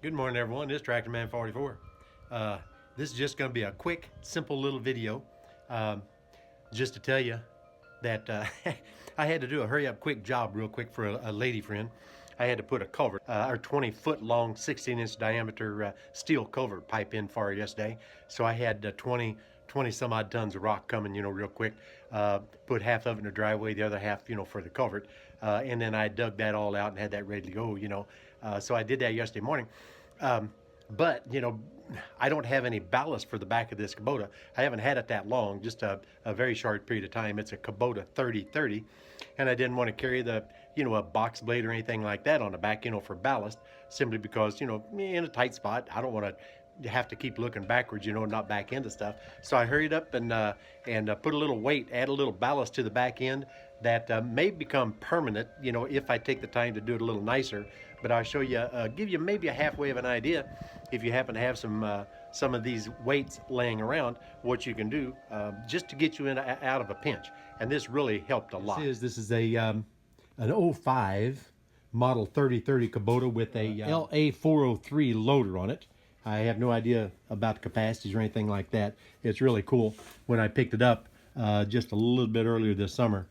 Good morning, everyone. This is Tractor Man 44. This is just going to be a quick, simple little video, um, just to tell you that I had to do a hurry-up, quick job real quick for a lady friend. I had to put a culvert, our 20-foot long, 16-inch diameter steel culvert pipe in for her yesterday. So I had 20 some odd tons of rock coming, real quick. Put half of it in the driveway, the other half, for the culvert. And then I dug that all out and had that ready to go. So I did that yesterday morning. But I don't have any ballast for the back of this Kubota. I haven't had it that long, just a very short period of time. It's a Kubota 3030, and I didn't want to carry a box blade or anything like that on the back, for ballast, simply because, in a tight spot, I don't want to have to keep looking backwards, not back into stuff. So I hurried up and put a little weight, add a little ballast to the back end that may become permanent, if I take the time to do it a little nicer. But I'll show you, give you maybe a halfway of an idea, if you happen to have some of these weights laying around, what you can do just to get you out of a pinch. And this really helped a lot. This is a an '05 model 3030 Kubota with a LA403 loader on it. I have no idea about the capacities or anything like that. It's really cool. When I picked it up just a little bit earlier this summer,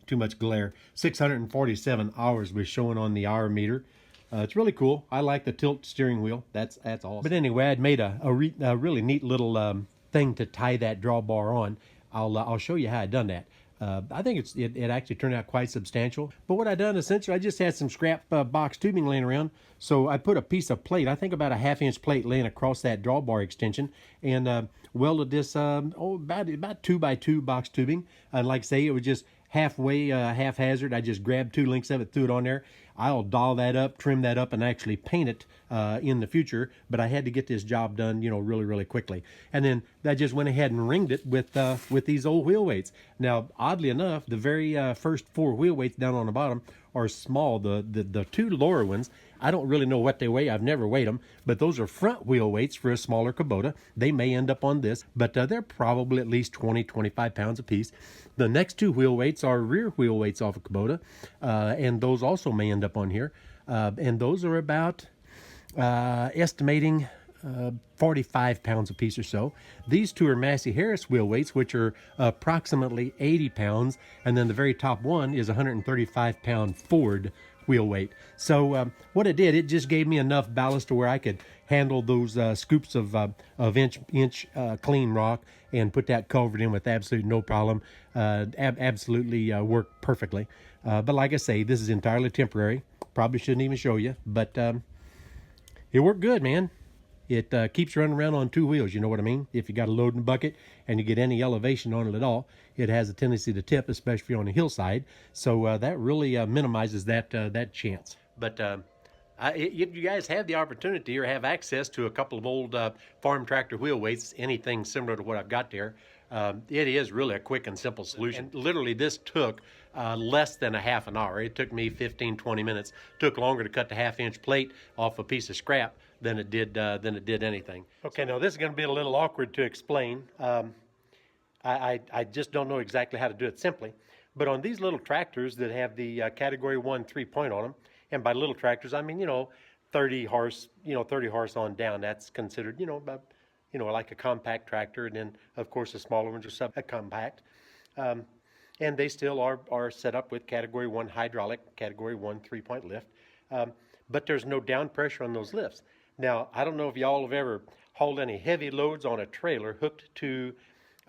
too much glare. 647 hours was showing on the hour meter. It's really cool. I like the tilt steering wheel. That's awesome. But anyway, I'd made a really neat little thing to tie that drawbar on. I'll show you how I done that. I think it actually turned out quite substantial. But what I done essentially, I just had some scrap box tubing laying around. So I put a piece of plate, I think about a 1/2 inch plate, laying across that drawbar extension, and welded this about 2x2 box tubing. And like I say, it was just halfway haphazard. I just grabbed 2 links of it, threw it on there. I'll doll that up, trim that up, and actually paint it in the future. But I had to get this job done, really quickly. And then I just went ahead and ringed it with these old wheel weights. Now, oddly enough, the very first 4 wheel weights down on the bottom are small. The 2 lower ones, I don't really know what they weigh. I've never weighed them, but those are front wheel weights for a smaller Kubota. They may end up on this, but they're probably at least 20-25 pounds a piece. The next 2 wheel weights are rear wheel weights off of Kubota, and those also may end up on here. And those are about estimating 45 pounds a piece or so. These 2 are Massey Harris wheel weights, which are approximately 80 pounds. And then the very top one is 135 pound Ford wheel weight. So what it did, it just gave me enough ballast to where I could handle those scoops of inch clean rock and put that culvert in with absolutely no problem. Absolutely worked perfectly. But like I say, this is entirely temporary. Probably shouldn't even show you, but it worked good, man. It keeps running around on 2 wheels, you know what I mean? If you got a loading bucket and you get any elevation on it at all, it has a tendency to tip, especially on a hillside. So that really minimizes that chance. But if you guys have the opportunity or have access to a couple of old farm tractor wheel weights, anything similar to what I've got there, it is really a quick and simple solution. And literally, this took less than a half an hour. It took me 15-20 minutes. It took longer to cut the 1/2 inch plate off a piece of scrap than it did anything. Okay, now this is going to be a little awkward to explain. I just don't know exactly how to do it simply. But on these little tractors that have the Category 1 3-point on them, and by little tractors, I mean, 30 horse, 30 horse on down, that's considered, about, like a compact tractor. And then, of course, the smaller ones are subcompact. And they still are set up with Category 1 hydraulic, Category 1 3-point lift. But there's no down pressure on those lifts. Now, I don't know if y'all have ever hauled any heavy loads on a trailer hooked to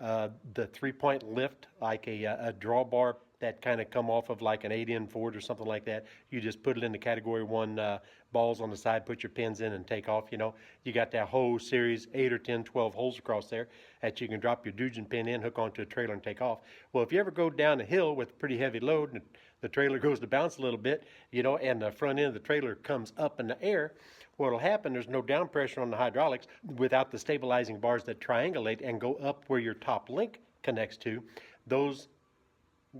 the 3-point lift, like a drawbar that kind of come off of like an 8N Ford or something like that. You just put it in the Category 1 balls on the side, put your pins in and take off. You got that whole series, 8 or 10, 12 holes across there that you can drop your Dugin pin in, hook onto a trailer and take off. Well, if you ever go down a hill with a pretty heavy load and the trailer goes to bounce a little bit, and the front end of the trailer comes up in the air, what'll happen, there's no down pressure on the hydraulics without the stabilizing bars that triangulate and go up where your top link connects to. Those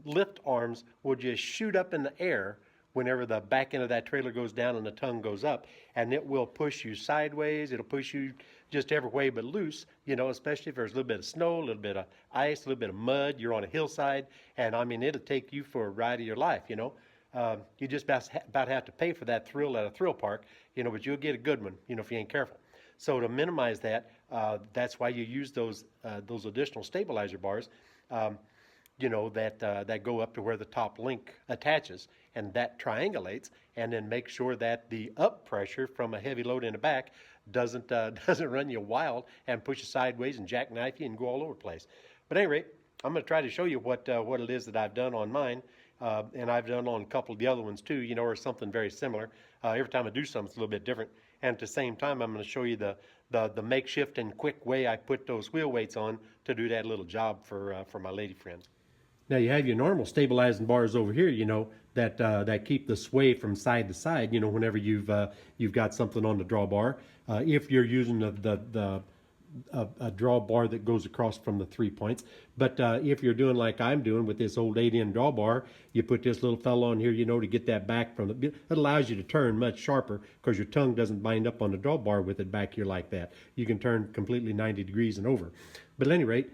lift arms will just shoot up in the air whenever the back end of that trailer goes down and the tongue goes up, and it will push you sideways. It'll push you just every way but loose, especially if there's a little bit of snow, a little bit of ice, a little bit of mud, you're on a hillside, and I mean, it'll take you for a ride of your life, You just about have to pay for that thrill at a thrill park, but you'll get a good one, if you ain't careful. So to minimize that, that's why you use those additional stabilizer bars, that go up to where the top link attaches, and that triangulates, and then make sure that the up pressure from a heavy load in the back doesn't run you wild and push you sideways and jackknife you and go all over the place. But at any rate, I'm going to try to show you what it is that I've done on mine, and I've done on a couple of the other ones too, or something very similar. Every time I do something, it's a little bit different. And at the same time, I'm going to show you the makeshift and quick way I put those wheel weights on to do that little job for my lady friend. Now you have your normal stabilizing bars over here, that keep the sway from side to side, whenever you've got something on the drawbar. If you're using a drawbar that goes across from the 3 points. But if you're doing like I'm doing with this old 8-in drawbar, you put this little fella on here, to get that back from it allows you to turn much sharper because your tongue doesn't bind up on the drawbar with it back here like that. You can turn completely 90 degrees and over. But at any rate,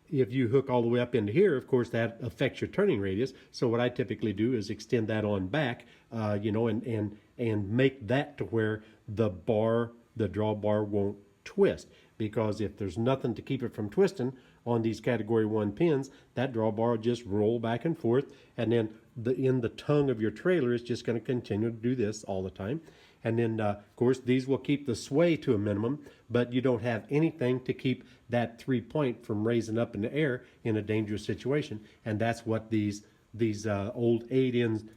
if you hook all the way up into here, of course, that affects your turning radius. So what I typically do is extend that on back, and make that to where the drawbar won't twist. Because if there's nothing to keep it from twisting on these category 1 pins, that drawbar will just roll back and forth, and then in the tongue of your trailer is just going to continue to do this all the time. And then, of course, these will keep the sway to a minimum, but you don't have anything to keep that 3 point from raising up in the air in a dangerous situation. And that's what these old 8-in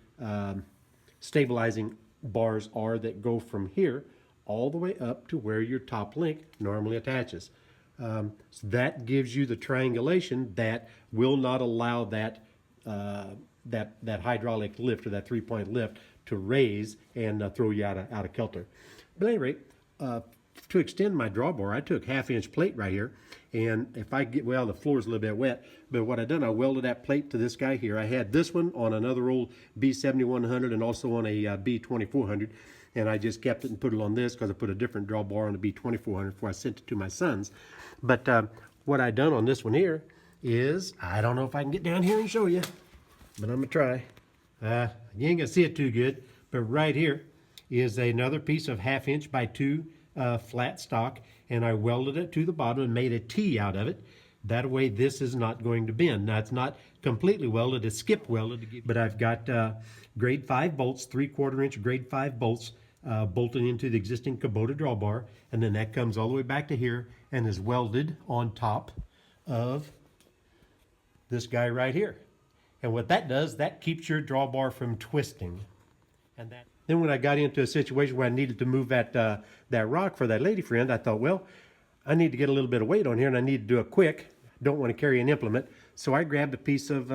stabilizing bars are, that go from here all the way up to where your top link normally attaches. So that gives you the triangulation that will not allow that hydraulic lift, or that 3 point lift, to raise and throw you out of kilter. But at any rate, to extend my drawbar, I took 1/2-inch plate right here, and if I get, well, the floor's a little bit wet, but what I done, I welded that plate to this guy here. I had this one on another old B7100 and also on a B2400, and I just kept it and put it on this because I put a different drawbar on the B2400 before I sent it to my sons. But what I done on this one here is, I don't know if I can get down here and show you, but I'm gonna try. You ain't gonna see it too good, but right here is another piece of 1/2-inch by 2 flat stock, and I welded it to the bottom and made a T out of it. That way this is not going to bend. Now it's not completely welded, it's skip welded, but I've got grade 5 bolts, 3/4 inch grade 5 bolts bolted into the existing Kubota drawbar, and then that comes all the way back to here and is welded on top of this guy right here. And what that does, that keeps your drawbar from twisting. And then when I got into a situation where I needed to move that rock for that lady friend, I thought, well, I need to get a little bit of weight on here, and I need to do it quick. Don't want to carry an implement. So I grabbed a piece of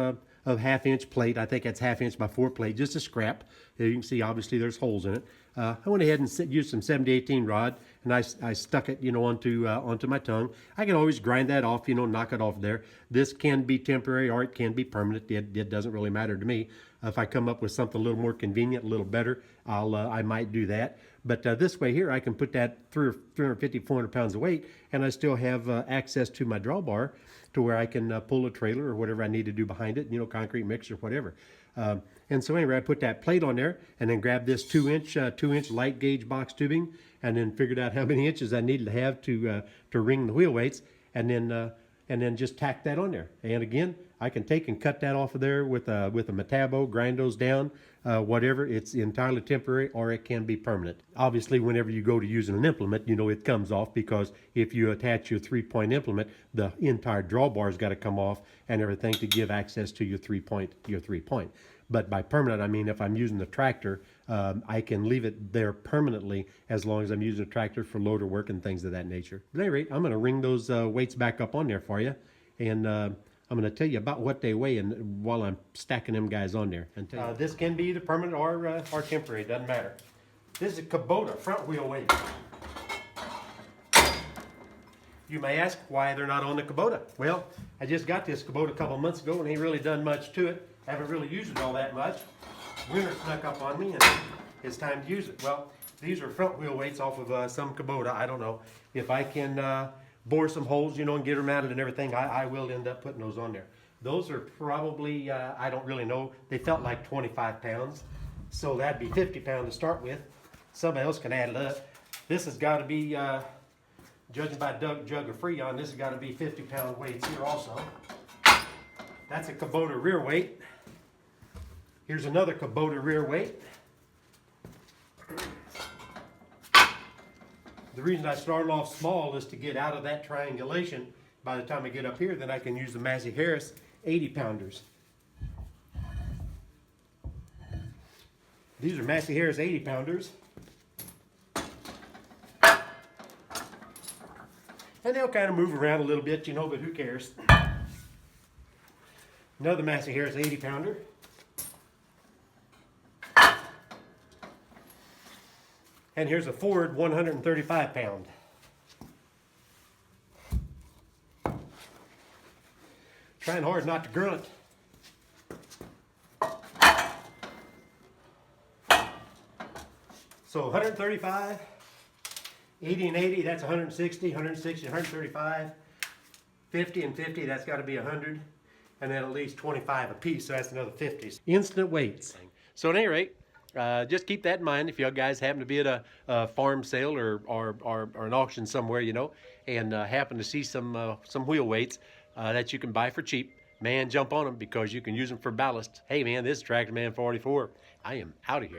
1/2-inch plate. I think that's 1/2-inch by 4 plate, just a scrap. You can see obviously there's holes in it. I went ahead and used some 70-18 rod, and I stuck it, onto my tongue. I can always grind that off, knock it off there. This can be temporary or it can be permanent. It doesn't really matter to me. If I come up with something a little more convenient, a little better, I might do that. But this way here, I can put that 350, 400 pounds of weight, and I still have access to my drawbar to where I can pull a trailer or whatever I need to do behind it, concrete mix or whatever. And so anyway, I put that plate on there and then grabbed this 2-inch light gauge box tubing, and then figured out how many inches I needed to have to ring the wheel weights, and then just tack that on there. And again, I can take and cut that off of there with a Metabo, grind those down, whatever. It's entirely temporary, or it can be permanent. Obviously, whenever you go to using an implement, it comes off, because if you attach your 3-point implement, the entire drawbar's got to come off and everything to give access to your 3-point. But by permanent, I mean if I'm using the tractor, I can leave it there permanently as long as I'm using a tractor for loader work and things of that nature. At any rate, I'm going to ring those weights back up on there for you, and I'm going to tell you about what they weigh and while I'm stacking them guys on there. And this can be either permanent or temporary, it doesn't matter. This is a Kubota front wheel weight. You may ask why they're not on the Kubota. Well, I just got this Kubota a couple months ago and ain't really done much to it. Haven't really used it all that much. Winter snuck up on me and it's time to use it. Well, these are front wheel weights off of some Kubota. I don't know. If I can bore some holes, and get them mounted and everything, I will end up putting those on there. Those are probably, I don't really know, they felt like 25 pounds. So that'd be 50 pounds to start with. Somebody else can add it up. This has got to be, judging by jug of Freon, this has got to be 50-pound weights here also. That's a Kubota rear weight. Here's another Kubota rear weight. The reason I started off small is to get out of that triangulation. By the time I get up here, then I can use the Massey Harris 80-pounders. These are Massey Harris 80-pounders. And they'll kind of move around a little bit, you know, but who cares? Another Massey Harris 80-pounder. And here's a Ford 135-pound. Trying hard not to grunt. So 135, 80 and 80, that's 160, 160, 135, 50 and 50, that's got to be 100, and then at least 25 a piece, so that's another 50. Instant weights. So at any rate, just keep that in mind if you guys happen to be at a farm sale or an auction somewhere, you know, and happen to see some wheel weights that you can buy for cheap. Man, jump on them because you can use them for ballast. Hey man, this is Tractor Man 44. I am out of here.